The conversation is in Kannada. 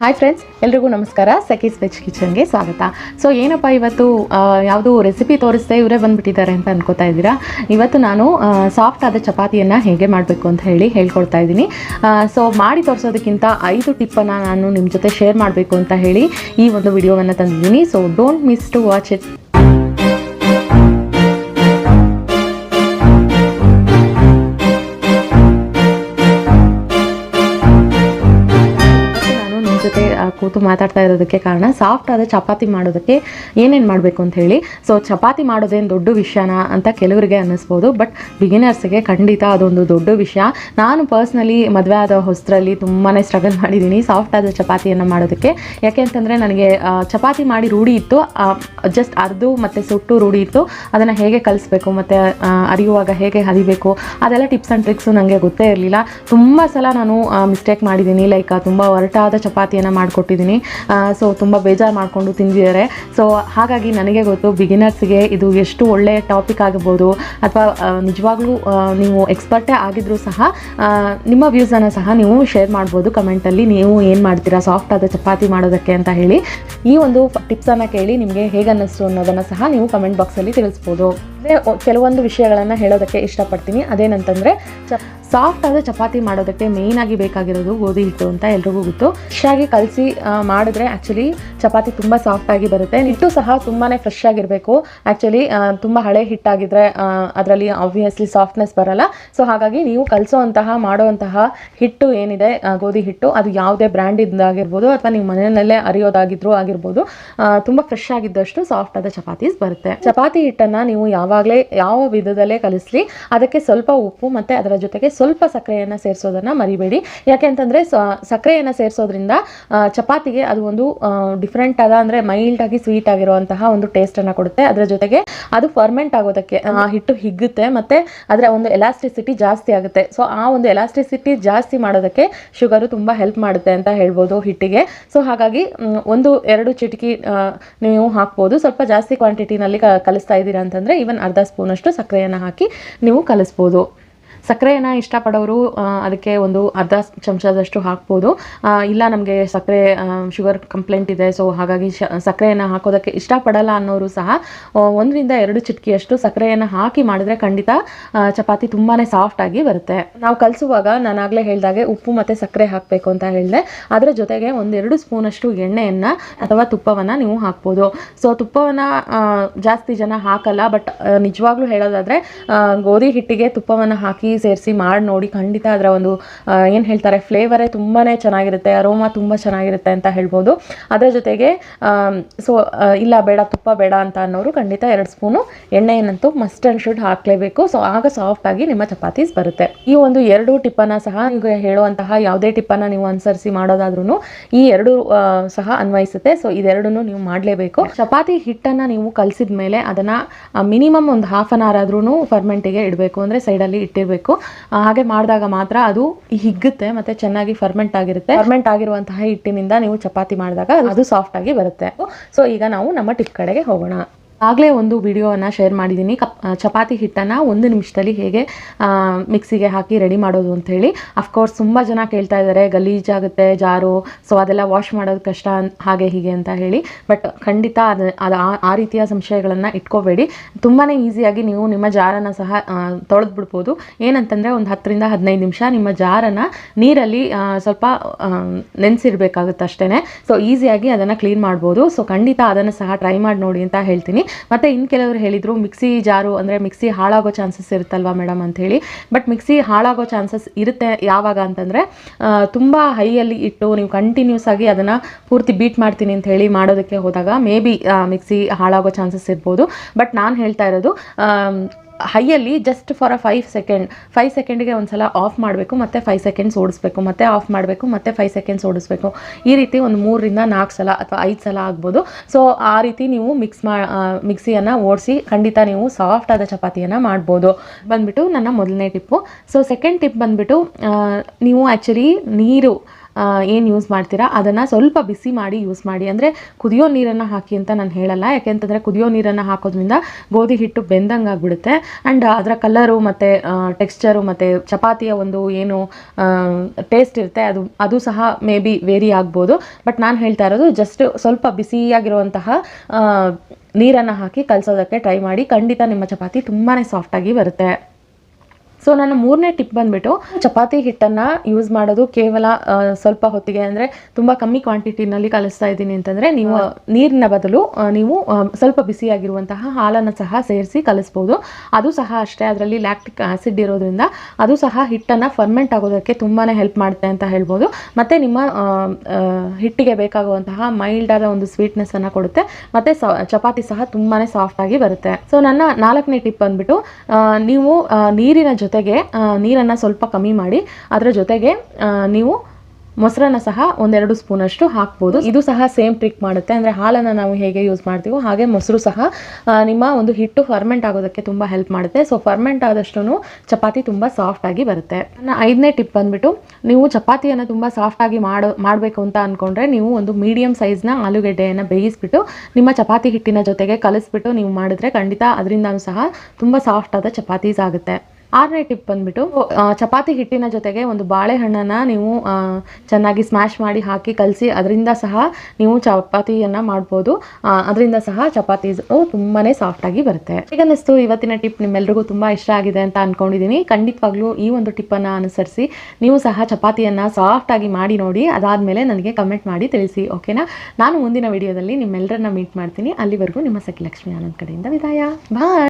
ಹಾಯ್ ಫ್ರೆಂಡ್ಸ್, ಎಲ್ರಿಗೂ ನಮಸ್ಕಾರ. ಸಖೀಸ್ ವೆಜ್ ಕಿಚನ್ಗೆ ಸ್ವಾಗತ. ಸೊ ಏನಪ್ಪ ಇವತ್ತು ಯಾವುದು ರೆಸಿಪಿ ತೋರಿಸ್ದೆ ಇವರೇ ಬಂದುಬಿಟ್ಟಿದ್ದಾರೆ ಅಂತ ಅನ್ಕೋತಾ ಇದ್ದೀರಾ. ಇವತ್ತು ನಾನು ಸಾಫ್ಟ್ ಆದ ಚಪಾತಿಯನ್ನು ಹೇಗೆ ಮಾಡಬೇಕು ಅಂತ ಹೇಳ್ಕೊಡ್ತಾ ಇದ್ದೀನಿ. ಸೊ ಮಾಡಿ ತೋರಿಸೋದಕ್ಕಿಂತ 5 ಟಿಪ್ಪನ್ನು ನಾನು ನಿಮ್ಮ ಜೊತೆ ಶೇರ್ ಮಾಡಬೇಕು ಅಂತ ಹೇಳಿ ಈ ಒಂದು ವಿಡಿಯೋವನ್ನು ತಂದಿದ್ದೀನಿ. So don't miss to watch it. ಕೂತು ಮಾತಾಡ್ತಾ ಇರೋದಕ್ಕೆ ಕಾರಣ ಸಾಫ್ಟ್ ಆದ ಚಪಾತಿ ಮಾಡೋದಕ್ಕೆ ಏನೇನು ಮಾಡಬೇಕು ಅಂತ ಹೇಳಿ. ಸೊ ಚಪಾತಿ ಮಾಡೋದೇನು ದೊಡ್ಡ ವಿಷಯನ ಅಂತ ಕೆಲವರಿಗೆ ಅನ್ನಿಸ್ಬೋದು, ಬಟ್ ಬಿಗಿನರ್ಸ್ಗೆ ಖಂಡಿತ ಅದೊಂದು ದೊಡ್ಡ ವಿಷಯ. ನಾನು ಪರ್ಸ್ನಲಿ ಮದುವೆ ಆದ ಹೊಸರಲ್ಲಿ ತುಂಬಾ ಸ್ಟ್ರಗಲ್ ಮಾಡಿದ್ದೀನಿ ಸಾಫ್ಟ್ ಆದ ಚಪಾತಿಯನ್ನು ಮಾಡೋದಕ್ಕೆ. ಯಾಕೆ ಅಂತಂದರೆ ನನಗೆ ಚಪಾತಿ ಮಾಡಿ ರೂಢಿ ಇತ್ತು, ಜಸ್ಟ್ ಅರ್ದು ಮತ್ತು ಸುಟ್ಟು ರೂಢಿ ಇತ್ತು. ಅದನ್ನು ಹೇಗೆ ಕಲಿಸ್ಬೇಕು ಮತ್ತು ಅರಿಯುವಾಗ ಹೇಗೆ ಹರಿಬೇಕು ಅದೆಲ್ಲ ಟಿಪ್ಸ್ ಆ್ಯಂಡ್ ಟ್ರಿಕ್ಸು ನನಗೆ ಗೊತ್ತೇ ಇರಲಿಲ್ಲ. ತುಂಬ ಸಲ ನಾನು ಮಿಸ್ಟೇಕ್ ಮಾಡಿದ್ದೀನಿ. ಲೈಕ್ ತುಂಬ ಒರಟಾದ ಚಪಾತಿಯನ್ನು ಮಾಡಿಕೊಟ್ಟಿದ್ದೀನಿ. ಸೊ ತುಂಬ ಬೇಜಾರು ಮಾಡಿಕೊಂಡು ತಿಂದಿದ್ದಾರೆ. ಸೊ ಹಾಗಾಗಿ ನನಗೆ ಗೊತ್ತು ಬಿಗಿನರ್ಸ್ಗೆ ಇದು ಎಷ್ಟು ಒಳ್ಳೆಯ ಟಾಪಿಕ್ ಆಗಿರ್ಬೋದು, ಅಥವಾ ನಿಜವಾಗ್ಲೂ ನೀವು ಎಕ್ಸ್ಪರ್ಟೇ ಆಗಿದ್ರೂ ಸಹ ನಿಮ್ಮ ವ್ಯೂಸನ್ನು ಸಹ ನೀವು ಶೇರ್ ಮಾಡ್ಬೋದು ಕಮೆಂಟಲ್ಲಿ. ನೀವು ಏನು ಮಾಡ್ತೀರಾ ಸಾಫ್ಟ್ ಆದ ಚಪಾತಿ ಮಾಡೋದಕ್ಕೆ ಅಂತ ಹೇಳಿ. ಈ ಒಂದು ಟಿಪ್ಸನ್ನು ಕೇಳಿ ನಿಮಗೆ ಹೇಗೆ ಅನ್ನಿಸ್ತು ಅನ್ನೋದನ್ನು ಸಹ ನೀವು ಕಮೆಂಟ್ ಬಾಕ್ಸಲ್ಲಿ ತಿಳಿಸ್ಬೋದು. ಕೆಲವೊಂದು ವಿಷಯಗಳನ್ನು ಹೇಳೋದಕ್ಕೆ ಇಷ್ಟಪಡ್ತೀನಿ. ಅದೇನಂತಂದರೆ ಸಾಫ್ಟ್ ಆದ ಚಪಾತಿ ಮಾಡೋದಕ್ಕೆ ಮೇಯ್ನಾಗಿ ಬೇಕಾಗಿರೋದು ಗೋಧಿ ಹಿಟ್ಟು ಅಂತ ಎಲ್ರಿಗೂ ಗೊತ್ತು. ಫ್ರೆಶ್ ಆಗಿ ಕಲಸಿ ಮಾಡಿದ್ರೆ ಆ್ಯಕ್ಚುಲಿ ಚಪಾತಿ ತುಂಬ ಸಾಫ್ಟಾಗಿ ಬರುತ್ತೆ. ಹಿಟ್ಟು ಸಹ ತುಂಬಾ ಫ್ರೆಶ್ ಆಗಿರಬೇಕು. ಆ್ಯಕ್ಚುಲಿ ತುಂಬ ಹಳೆ ಹಿಟ್ಟಾಗಿದ್ದರೆ ಅದರಲ್ಲಿ ಆಬ್ವಿಯಸ್ಲಿ ಸಾಫ್ಟ್ನೆಸ್ ಬರಲ್ಲ. ಸೊ ಹಾಗಾಗಿ ನೀವು ಮಾಡೋವಂತಹ ಹಿಟ್ಟು ಏನಿದೆ ಗೋಧಿ ಹಿಟ್ಟು, ಅದು ಯಾವುದೇ ಬ್ರ್ಯಾಂಡಿಂದಾಗಿರ್ಬೋದು ಅಥವಾ ನೀವು ಮನೆಯಲ್ಲೇ ಅರಿಯೋದಾಗಿದ್ರೂ ಆಗಿರ್ಬೋದು, ತುಂಬ ಫ್ರೆಶ್ ಆಗಿದ್ದಷ್ಟು ಸಾಫ್ಟ್ ಆದ ಚಪಾತೀಸ್ ಬರುತ್ತೆ. ಚಪಾತಿ ಹಿಟ್ಟನ್ನು ನೀವು ಯಾವ ವಿಧದಲ್ಲೇ ಕಲಿಸ್ಲಿ ಅದಕ್ಕೆ ಸ್ವಲ್ಪ ಉಪ್ಪು ಮತ್ತು ಅದರ ಜೊತೆಗೆ ಸ್ವಲ್ಪ ಸಕ್ಕರೆಯನ್ನು ಸೇರಿಸೋದನ್ನು ಮರಿಬೇಡಿ. ಯಾಕೆ ಅಂತಂದರೆ ಸಕ್ಕರೆಯನ್ನು ಸೇರಿಸೋದ್ರಿಂದ ಚಪಾತಿಗೆ ಅದು ಒಂದು ಡಿಫ್ರೆಂಟ್ ಆದ ಅಂದರೆ ಮೈಲ್ಡಾಗಿ ಸ್ವೀಟ್ ಆಗಿರುವಂತಹ ಒಂದು ಟೇಸ್ಟನ್ನು ಕೊಡುತ್ತೆ. ಅದರ ಜೊತೆಗೆ ಅದು ಫರ್ಮೆಂಟ್ ಆಗೋದಕ್ಕೆ ಹಿಟ್ಟು ಹಿಗ್ಗುತ್ತೆ ಮತ್ತು ಅದರ ಒಂದು ಎಲಾಸ್ಟಿಸಿಟಿ ಜಾಸ್ತಿ ಆಗುತ್ತೆ. ಸೊ ಆ ಒಂದು ಎಲಾಸ್ಟಿಸಿಟಿ ಜಾಸ್ತಿ ಮಾಡೋದಕ್ಕೆ ಶುಗರು ತುಂಬ ಹೆಲ್ಪ್ ಮಾಡುತ್ತೆ ಅಂತ ಹೇಳ್ಬೋದು ಹಿಟ್ಟಿಗೆ. ಸೊ ಹಾಗಾಗಿ 1-2 ಚಿಟಿಕೆ ನೀವು ಹಾಕ್ಬೋದು. ಸ್ವಲ್ಪ ಜಾಸ್ತಿ ಕ್ವಾಂಟಿಟಿನಲ್ಲಿ ಕಲಿಸ್ತಾ ಇದ್ದೀರಾ ಅಂತಂದರೆ ಈವನ್ ಅರ್ಧ ಸ್ಪೂನಷ್ಟು ಸಕ್ಕರೆಯನ್ನು ಹಾಕಿ ನೀವು ಕಲಿಸ್ಬೋದು. ಸಕ್ಕರೆಯನ್ನು ಇಷ್ಟಪಡೋರು ಅದಕ್ಕೆ ಒಂದು ಅರ್ಧ ಚಮಚದಷ್ಟು ಹಾಕ್ಬೋದು. ಇಲ್ಲ ನಮಗೆ ಸಕ್ಕರೆ ಶುಗರ್ ಕಂಪ್ಲೇಂಟ್ ಇದೆ, ಸೊ ಹಾಗಾಗಿ ಸಕ್ಕರೆಯನ್ನು ಹಾಕೋದಕ್ಕೆ ಇಷ್ಟಪಡಲ್ಲ ಅನ್ನೋರು ಸಹ 1-2 ಚಿಟಿಕೆಯಷ್ಟು ಸಕ್ಕರೆಯನ್ನು ಹಾಕಿ ಮಾಡಿದ್ರೆ ಖಂಡಿತ ಚಪಾತಿ ತುಂಬಾ ಸಾಫ್ಟಾಗಿ ಬರುತ್ತೆ. ನಾವು ಕಲಿಸುವಾಗ ನಾನು ಆಗಲೇ ಹೇಳಿದಾಗೆ ಉಪ್ಪು ಮತ್ತು ಸಕ್ಕರೆ ಹಾಕಬೇಕು ಅಂತ ಹೇಳಿದೆ. ಅದರ ಜೊತೆಗೆ 1-2 ಸ್ಪೂನಷ್ಟು ಎಣ್ಣೆಯನ್ನು ಅಥವಾ ತುಪ್ಪವನ್ನು ನೀವು ಹಾಕ್ಬೋದು. ಸೊ ತುಪ್ಪವನ್ನು ಜಾಸ್ತಿ ಜನ ಹಾಕಲ್ಲ, ಬಟ್ ನಿಜವಾಗ್ಲೂ ಹೇಳೋದಾದರೆ ಗೋಧಿ ಹಿಟ್ಟಿಗೆ ತುಪ್ಪವನ್ನು ಹಾಕಿ ಸೇರಿಸಿ ಮಾಡಿ ನೋಡಿ. ಖಂಡಿತ ಅದರ ಒಂದು ಏನು ಹೇಳ್ತಾರೆ ಫ್ಲೇವರೇ ತುಂಬಾ ಚೆನ್ನಾಗಿರುತ್ತೆ, ಅರೋಮಾ ತುಂಬ ಚೆನ್ನಾಗಿರುತ್ತೆ ಅಂತ ಹೇಳ್ಬೋದು. ಅದರ ಜೊತೆಗೆ ಇಲ್ಲ ಬೇಡ ತುಪ್ಪ ಬೇಡ ಅಂತ ಅನ್ನೋರು ಖಂಡಿತ 2 ಸ್ಪೂನು ಎಣ್ಣೆಯನ್ನಂತೂ ಮಸ್ಟ್ ಆ್ಯಂಡ್ ಶುಡ್ ಹಾಕಲೇಬೇಕು. ಸೊ ಆಗ ಸಾಫ್ಟಾಗಿ ನಿಮ್ಮ ಚಪಾತೀಸ್ ಬರುತ್ತೆ. ಈ ಒಂದು 2 ಟಿಪ್ಪನ್ನು ಸಹ ಈಗ ಹೇಳುವಂತಹ ಯಾವುದೇ ಟಿಪ್ಪನ್ನು ನೀವು ಅನುಸರಿಸಿ ಮಾಡೋದಾದ್ರೂ ಈ 2 ಸಹ ಅನ್ವಯಿಸುತ್ತೆ. ಸೊ ಇದೆರಡನ್ನೂ ನೀವು ಮಾಡಲೇಬೇಕು. ಚಪಾತಿ ಹಿಟ್ಟನ್ನು ನೀವು ಕಲಿಸಿದ ಮೇಲೆ ಅದನ್ನು ಮಿನಿಮಮ್ ಒಂದು ಹಾಫ್ ಆನ್ ಅವರ್ ಆದ್ರೂ ಫರ್ಮೆಂಟಿಗೆ ಇಡಬೇಕು, ಅಂದರೆ ಸೈಡಲ್ಲಿ ಇಟ್ಟಿರಬೇಕು. ಹಾಗೆ ಮಾಡಿದಾಗ ಮಾತ್ರ ಅದು ಹಿಗ್ಗುತ್ತೆ ಮತ್ತು ಚೆನ್ನಾಗಿ ಫರ್ಮೆಂಟ್ ಆಗಿರುತ್ತೆ. ಫರ್ಮೆಂಟ್ ಆಗಿರುವಂತಹ ಹಿಟ್ಟಿನಿಂದ ನೀವು ಚಪಾತಿ ಮಾಡಿದಾಗ ಅದು ಸಾಫ್ಟ್ ಆಗಿ ಬರುತ್ತೆ. ಸೊ ಈಗ ನಾವು ನಮ್ಮ ಟಿಪ್ ಕಡೆಗೆ ಹೋಗೋಣ. ಆಗಲೇ ಒಂದು ವಿಡಿಯೋವನ್ನು ಶೇರ್ ಮಾಡಿದ್ದೀನಿ ಚಪಾತಿ ಹಿಟ್ಟನ್ನು 1 ನಿಮಿಷದಲ್ಲಿ ಹೇಗೆ ಮಿಕ್ಸಿಗೆ ಹಾಕಿ ರೆಡಿ ಮಾಡೋದು ಅಂತ ಹೇಳಿ. ಅಫ್ಕೋರ್ಸ್ ತುಂಬ ಜನ ಕೇಳ್ತಾ ಇದ್ದಾರೆ ಗಲೀಜಾಗುತ್ತೆ ಜಾರು, ಸೊ ಅದೆಲ್ಲ ವಾಶ್ ಮಾಡೋದು ಕಷ್ಟ ಹಾಗೆ ಹೀಗೆ ಅಂತ ಹೇಳಿ. ಬಟ್ ಖಂಡಿತ ಅದು ಆ ರೀತಿಯ ಸಂಶಯಗಳನ್ನು ಇಟ್ಕೋಬೇಡಿ. ತುಂಬಾ ಈಸಿಯಾಗಿ ನೀವು ನಿಮ್ಮ ಜಾರನ್ನು ಸಹ ತೊಳೆದ್ಬಿಡ್ಬೋದು. ಏನಂತಂದರೆ ಒಂದು 10-15 ನಿಮಿಷ ನಿಮ್ಮ ಜಾರನ್ನು ನೀರಲ್ಲಿ ಸ್ವಲ್ಪ ನೆನೆಸಿರ್ಬೇಕಾಗುತ್ತೆ ಅಷ್ಟೇ. ಸೊ ಈಸಿಯಾಗಿ ಅದನ್ನು ಕ್ಲೀನ್ ಮಾಡ್ಬೋದು. ಸೊ ಖಂಡಿತ ಅದನ್ನು ಸಹ ಟ್ರೈ ಮಾಡಿ ನೋಡಿ ಅಂತ ಹೇಳ್ತೀನಿ. ಮತ್ತು ಇನ್ನು ಕೆಲವರು ಹೇಳಿದರು ಮಿಕ್ಸಿ ಜಾರು ಅಂದರೆ ಮಿಕ್ಸಿ ಹಾಳಾಗೋ ಚಾನ್ಸಸ್ ಇರುತ್ತಲ್ವ ಮೇಡಮ್ ಅಂಥೇಳಿ. ಬಟ್ ಮಿಕ್ಸಿ ಹಾಳಾಗೋ ಚಾನ್ಸಸ್ ಇರುತ್ತೆ ಯಾವಾಗ ಅಂತಂದರೆ ತುಂಬ ಹೈಯಲ್ಲಿ ಇಟ್ಟು ನೀವು ಕಂಟಿನ್ಯೂಸ್ ಆಗಿ ಅದನ್ನು ಪೂರ್ತಿ ಬೀಟ್ ಮಾಡ್ತೀನಿ ಅಂತ ಹೇಳಿ ಮಾಡೋದಕ್ಕೆ ಹೋದಾಗ ಮೇ ಬಿ ಮಿಕ್ಸಿ ಹಾಳಾಗೋ ಚಾನ್ಸಸ್ ಇರ್ಬೋದು. ಬಟ್ ನಾನು ಹೇಳ್ತಾ ಇರೋದು ಹೈಯಲ್ಲಿ ಜಸ್ಟ್ ಫಾರ್ 5 ಸೆಕೆಂಡಿಗೆ ಒಂದು ಸಲ ಆಫ್ ಮಾಡಬೇಕು, ಮತ್ತು 5 ಸೆಕೆಂಡ್ಸ್ ಓಡಿಸ್ಬೇಕು, ಮತ್ತೆ ಆಫ್ ಮಾಡಬೇಕು, ಮತ್ತೆ 5 ಸೆಕೆಂಡ್ಸ್ ಓಡಿಸ್ಬೇಕು. ಈ ರೀತಿ ಒಂದು 3-4 ಸಲ ಅಥವಾ 5 ಸಲ ಆಗ್ಬೋದು. ಸೊ ಆ ರೀತಿ ನೀವು ಮಿಕ್ಸಿಯನ್ನು ಓಡಿಸಿ ಖಂಡಿತ ನೀವು ಸಾಫ್ಟ್ ಆದ ಚಪಾತಿಯನ್ನು ಮಾಡ್ಬೋದು. ಬಂದುಬಿಟ್ಟು ನನ್ನ ಮೊದಲನೇ ಟಿಪ್ಪು. ಸೊ ಸೆಕೆಂಡ್ ಟಿಪ್ ಬಂದುಬಿಟ್ಟು ನೀವು ಆ್ಯಕ್ಚುಲಿ ನೀರು ಏನು ಯೂಸ್ ಮಾಡ್ತೀರಾ ಅದನ್ನು ಸ್ವಲ್ಪ ಬಿಸಿ ಮಾಡಿ ಯೂಸ್ ಮಾಡಿ. ಅಂದರೆ ಕುದಿಯೋ ನೀರನ್ನು ಹಾಕಿ ಅಂತ ನಾನು ಹೇಳಲ್ಲ, ಯಾಕೆಂತಂದರೆ ಕುದಿಯೋ ನೀರನ್ನು ಹಾಕೋದ್ರಿಂದ ಗೋಧಿ ಹಿಟ್ಟು ಬೆಂದಂಗೆ ಆಗಿಬಿಡುತ್ತೆ. ಆ್ಯಂಡ್ ಅದರ ಕಲರು ಮತ್ತು ಟೆಕ್ಸ್ಚರು ಮತ್ತು ಚಪಾತಿಯ ಒಂದು ಏನು ಟೇಸ್ಟ್ ಇರುತ್ತೆ ಅದು ಸಹ ಮೇ ಬಿ ವೇರಿ ಆಗ್ಬೋದು. ಬಟ್ ನಾನು ಹೇಳ್ತಾ ಇರೋದು ಜಸ್ಟ್ ಸ್ವಲ್ಪ ಬಿಸಿಯಾಗಿರುವಂತಹ ನೀರನ್ನು ಹಾಕಿ ಕಲಸೋದಕ್ಕೆ ಟ್ರೈ ಮಾಡಿ. ಖಂಡಿತ ನಿಮ್ಮ ಚಪಾತಿ ತುಂಬಾ ಸಾಫ್ಟಾಗಿ ಬರುತ್ತೆ. ಸೊ ನನ್ನ ಮೂರನೇ ಟಿಪ್ ಬಂದುಬಿಟ್ಟು, ಚಪಾತಿ ಹಿಟ್ಟನ್ನು ಯೂಸ್ ಮಾಡೋದು ಕೇವಲ ಸ್ವಲ್ಪ ಹೊತ್ತಿಗೆ, ಅಂದರೆ ತುಂಬ ಕಮ್ಮಿ ಕ್ವಾಂಟಿಟಿನಲ್ಲಿ ಕಲಿಸ್ತಾ ಇದ್ದೀನಿ ಅಂತಂದರೆ ನೀವು ನೀರಿನ ಬದಲು ನೀವು ಸ್ವಲ್ಪ ಬಿಸಿಯಾಗಿರುವಂತಹ ಹಾಲನ್ನು ಸಹ ಸೇರಿಸಿ ಕಲಿಸ್ಬೋದು. ಅದು ಸಹ ಅಷ್ಟೇ, ಅದರಲ್ಲಿ ಲ್ಯಾಕ್ಟಿಕ್ ಆ್ಯಸಿಡ್ ಇರೋದ್ರಿಂದ ಅದು ಸಹ ಹಿಟ್ಟನ್ನು ಫರ್ಮೆಂಟ್ ಆಗೋದಕ್ಕೆ ತುಂಬಾ ಹೆಲ್ಪ್ ಮಾಡುತ್ತೆ ಅಂತ ಹೇಳ್ಬೋದು. ಮತ್ತು ನಿಮ್ಮ ಹಿಟ್ಟಿಗೆ ಬೇಕಾಗುವಂತಹ ಮೈಲ್ಡಾದ ಒಂದು ಸ್ವೀಟ್ನೆಸ್ಸನ್ನು ಕೊಡುತ್ತೆ. ಮತ್ತು ಚಪಾತಿ ಸಹ ತುಂಬಾ ಸಾಫ್ಟಾಗಿ ಬರುತ್ತೆ. ಸೊ ನನ್ನ 4ನೇ ಟಿಪ್ ಬಂದುಬಿಟ್ಟು, ನೀವು ನೀರಿನ ಜೊತೆಗೆ ನೀರನ್ನು ಸ್ವಲ್ಪ ಕಮ್ಮಿ ಮಾಡಿ ಅದರ ಜೊತೆಗೆ ನೀವು ಮೊಸರನ್ನು ಸಹ 1-2 ಸ್ಪೂನಷ್ಟು ಹಾಕ್ಬೋದು. ಇದು ಸಹ ಸೇಮ್ ಟ್ರಿಕ್ ಮಾಡುತ್ತೆ. ಅಂದರೆ ಹಾಲನ್ನು ನಾವು ಹೇಗೆ ಯೂಸ್ ಮಾಡ್ತೀವೋ ಹಾಗೆ ಮೊಸರು ಸಹ ನಿಮ್ಮ ಒಂದು ಹಿಟ್ಟು ಫರ್ಮೆಂಟ್ ಆಗೋದಕ್ಕೆ ತುಂಬ ಹೆಲ್ಪ್ ಮಾಡುತ್ತೆ. ಸೊ ಫರ್ಮೆಂಟ್ ಆದಷ್ಟು ಚಪಾತಿ ತುಂಬ ಸಾಫ್ಟಾಗಿ ಬರುತ್ತೆ. ನನ್ನ 5ನೇ ಟಿಪ್ ಬಂದುಬಿಟ್ಟು, ನೀವು ಚಪಾತಿಯನ್ನು ತುಂಬ ಸಾಫ್ಟಾಗಿ ಮಾಡಬೇಕು ಅಂತ ಅಂದ್ಕೊಂಡ್ರೆ ನೀವು ಒಂದು ಮೀಡಿಯಮ್ ಸೈಜ್ನ ಆಲೂಗೆಡ್ಡೆಯನ್ನು ಬೇಯಿಸ್ಬಿಟ್ಟು ನಿಮ್ಮ ಚಪಾತಿ ಹಿಟ್ಟಿನ ಜೊತೆಗೆ ಕಲಿಸ್ಬಿಟ್ಟು ನೀವು ಮಾಡಿದ್ರೆ ಖಂಡಿತ ಅದರಿಂದನೂ ಸಹ ತುಂಬ ಸಾಫ್ಟಾದ ಚಪಾತೀಸ್ ಆಗುತ್ತೆ. 6ನೇ ಟಿಪ್ ಬಂದುಬಿಟ್ಟು, ಚಪಾತಿ ಹಿಟ್ಟಿನ ಜೊತೆಗೆ ಒಂದು ಬಾಳೆಹಣ್ಣನ್ನು ನೀವು ಚೆನ್ನಾಗಿ ಸ್ಮ್ಯಾಶ್ ಮಾಡಿ ಹಾಕಿ ಕಲಸಿ ಅದರಿಂದ ಸಹ ನೀವು ಚಪಾತಿಯನ್ನು ಮಾಡ್ಬೋದು. ಅದರಿಂದ ಸಹ ಚಪಾತೀಸು ತುಂಬಾ ಸಾಫ್ಟಾಗಿ ಬರುತ್ತೆ. ಈಗನ್ನಿಸ್ತು ಇವತ್ತಿನ ಟಿಪ್ ನಿಮ್ಮೆಲ್ರಿಗೂ ತುಂಬ ಇಷ್ಟ ಆಗಿದೆ ಅಂತ ಅಂದ್ಕೊಂಡಿದ್ದೀನಿ. ಖಂಡಿತವಾಗ್ಲೂ ಈ ಒಂದು ಟಿಪ್ಪನ್ನು ಅನುಸರಿಸಿ ನೀವು ಸಹ ಚಪಾತಿಯನ್ನು ಸಾಫ್ಟಾಗಿ ಮಾಡಿ ನೋಡಿ. ಅದಾದಮೇಲೆ ನನಗೆ ಕಮೆಂಟ್ ಮಾಡಿ ತಿಳಿಸಿ, ಓಕೆನಾ? ನಾನು ಮುಂದಿನ ವಿಡಿಯೋದಲ್ಲಿ ನಿಮ್ಮೆಲ್ಲರನ್ನ ಮೀಟ್ ಮಾಡ್ತೀನಿ. ಅಲ್ಲಿವರೆಗೂ ನಿಮ್ಮ ಸಖಿ ಲಕ್ಷ್ಮಿ ಆನಂದ್ ಕಡೆಯಿಂದ ವಿದಾಯ. ಬಾಯ್.